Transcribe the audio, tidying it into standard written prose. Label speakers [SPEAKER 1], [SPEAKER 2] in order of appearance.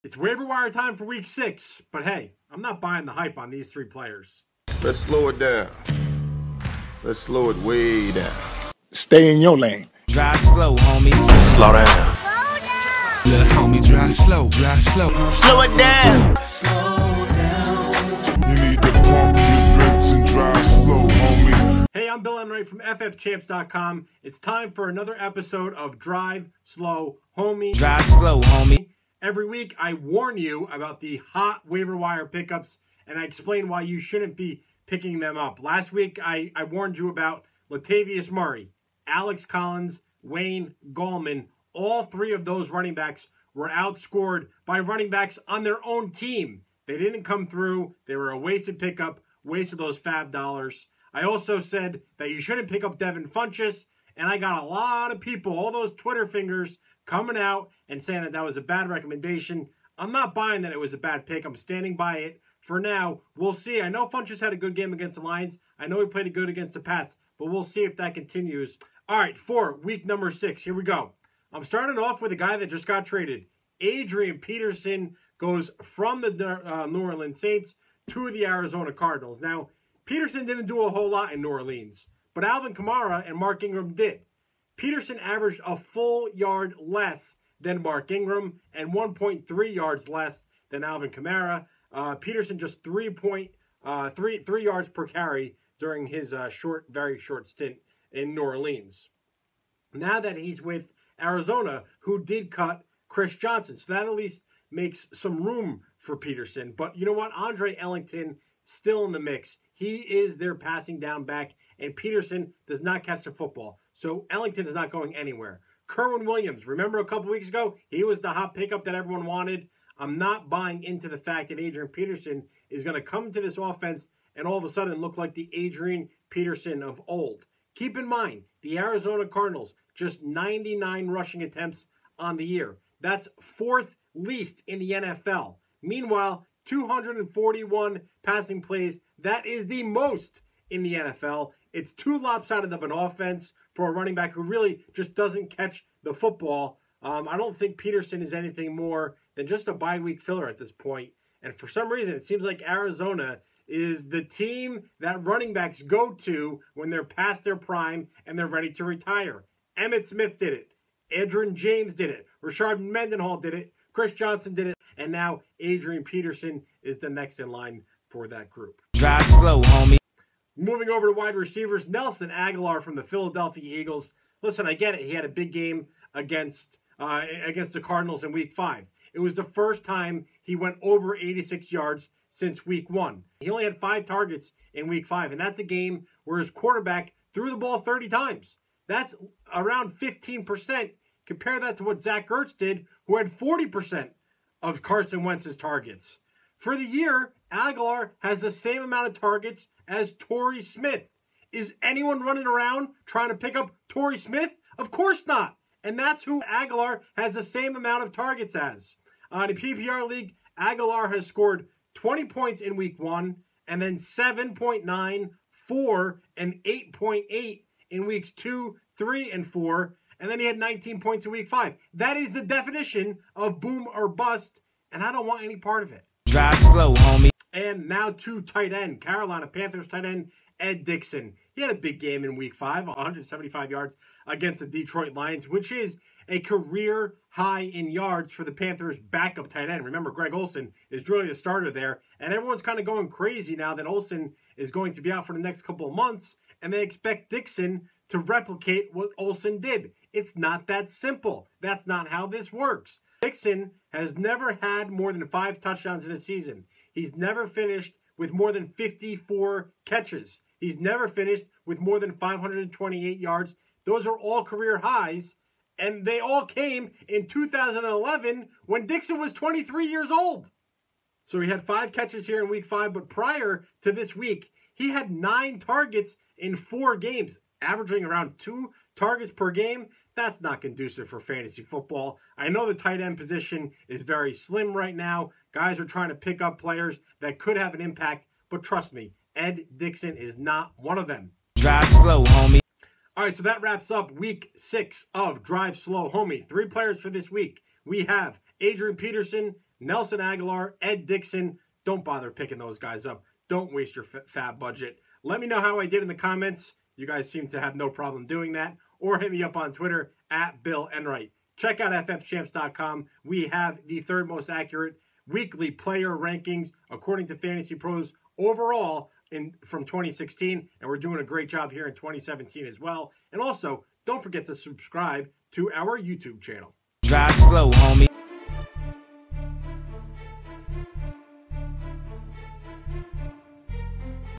[SPEAKER 1] It's waiver wire time for week 6, but hey, I'm not buying the hype on these 3 players.
[SPEAKER 2] Let's slow it down. Let's slow it way down.
[SPEAKER 3] Stay in your lane.
[SPEAKER 4] Drive slow, homie.
[SPEAKER 2] Slow down.
[SPEAKER 5] Slow down.
[SPEAKER 4] Little homie, drive slow, drive slow.
[SPEAKER 2] Slow it down.
[SPEAKER 4] Slow down.
[SPEAKER 3] You need to pump your brakes and drive slow, homie.
[SPEAKER 1] Hey, I'm Bill Enright from FFChamps.com. It's time for another episode of Drive Slow, Homie.
[SPEAKER 4] Drive slow, homie.
[SPEAKER 1] Every week, I warn you about the hot waiver wire pickups, and I explain why you shouldn't be picking them up. Last week, I warned you about Latavius Murray, Alex Collins, Wayne Gallman. All 3 of those running backs were outscored by running backs on their own team. They didn't come through. They were a wasted pickup, wasted those fab dollars. I also said that you shouldn't pick up Devin Funchess, and I got a lot of people, all those Twitter fingers, coming out and saying that that was a bad recommendation. I'm not buying that it was a bad pick. I'm standing by it for now. We'll see. I know Funchess had a good game against the Lions. I know he played good against the Pats, but we'll see if that continues. All right, for week number 6, here we go. I'm starting off with a guy that just got traded. Adrian Peterson goes from the New Orleans Saints to the Arizona Cardinals. Now, Peterson didn't do a whole lot in New Orleans, but Alvin Kamara and Mark Ingram did. Peterson averaged a full yard less than Mark Ingram and 1.3 yards less than Alvin Kamara. Peterson just 3 yards per carry during his very short stint in New Orleans. Now that he's with Arizona, who did cut Chris Johnson, so that at least makes some room for Peterson. But you know what? Andre Ellington still in the mix. He is their passing down back, and Peterson does not catch the football. So Ellington is not going anywhere. Kerwin Williams, remember a couple weeks ago? He was the hot pickup that everyone wanted. I'm not buying into the fact that Adrian Peterson is going to come to this offense and all of a sudden look like the Adrian Peterson of old. Keep in mind, the Arizona Cardinals, just 99 rushing attempts on the year. That's 4th least in the NFL. Meanwhile, 241 passing plays. That is the most in the NFL. It's too lopsided of an offense for a running back who really just doesn't catch the football. I don't think Peterson is anything more than just a bye-week filler at this point. And for some reason, it seems like Arizona is the team that running backs go to when they're past their prime and they're ready to retire. Emmitt Smith did it. Adrian James did it. Rashard Mendenhall did it. Chris Johnson did it. And now Adrian Peterson is the next in line for that group.
[SPEAKER 4] Drive slow, homie.
[SPEAKER 1] Moving over to wide receivers, Nelson Aguilar from the Philadelphia Eagles. Listen, I get it. He had a big game against the Cardinals in week 5. It was the first time he went over 86 yards since week 1. He only had 5 targets in week 5, and that's a game where his quarterback threw the ball 30 times. That's around 15%. Compare that to what Zach Ertz did, who had 40% of Carson Wentz's targets. For the year, Aguilar has the same amount of targets as Torrey Smith. Is anyone running around trying to pick up Torrey Smith? Of course not. And that's who Aguilar has the same amount of targets as. In the PPR league, Aguilar has scored 20 points in week 1, and then 7.9, 4, and 8.8 in weeks 2, 3, and 4. And then he had 19 points in week 5. That is the definition of boom or bust, and I don't want any part of it.
[SPEAKER 4] Drive slow, homie.
[SPEAKER 1] And now to tight end, Carolina Panthers tight end Ed Dixon. He had a big game in week 5, 175 yards against the Detroit Lions, which is a career high in yards for the Panthers' backup tight end. Remember, Greg Olsen is really the starter there, and everyone's kind of going crazy now that Olsen is going to be out for the next couple of months, and they expect Dixon to replicate what Olsen did. It's not that simple. That's not how this works. Dixon has never had more than 5 touchdowns in a season. He's never finished with more than 54 catches. He's never finished with more than 528 yards. Those are all career highs, and they all came in 2011 when Dixon was 23 years old. So he had 5 catches here in week 5, but prior to this week, he had 9 targets in 4 games, averaging around 2 targets per game. That's not conducive for fantasy football. I know the tight end position is very slim right now. Guys are trying to pick up players that could have an impact, but trust me, Ed Dixon is not one of them.
[SPEAKER 4] Drive slow, homie.
[SPEAKER 1] All right, so that wraps up week 6 of Drive Slow, Homie. 3 players for this week. We have Adrian Peterson, Nelson Aguilar, Ed Dixon. Don't bother picking those guys up. Don't waste your fab budget. Let me know how I did in the comments. You guys seem to have no problem doing that. Or hit me up on Twitter at Bill Enright. Check out ffchamps.com. We have the third most accurate weekly player rankings according to Fantasy Pros overall from 2016. And we're doing a great job here in 2017 as well. And also, don't forget to subscribe to our YouTube channel.
[SPEAKER 4] Drive slow, homie.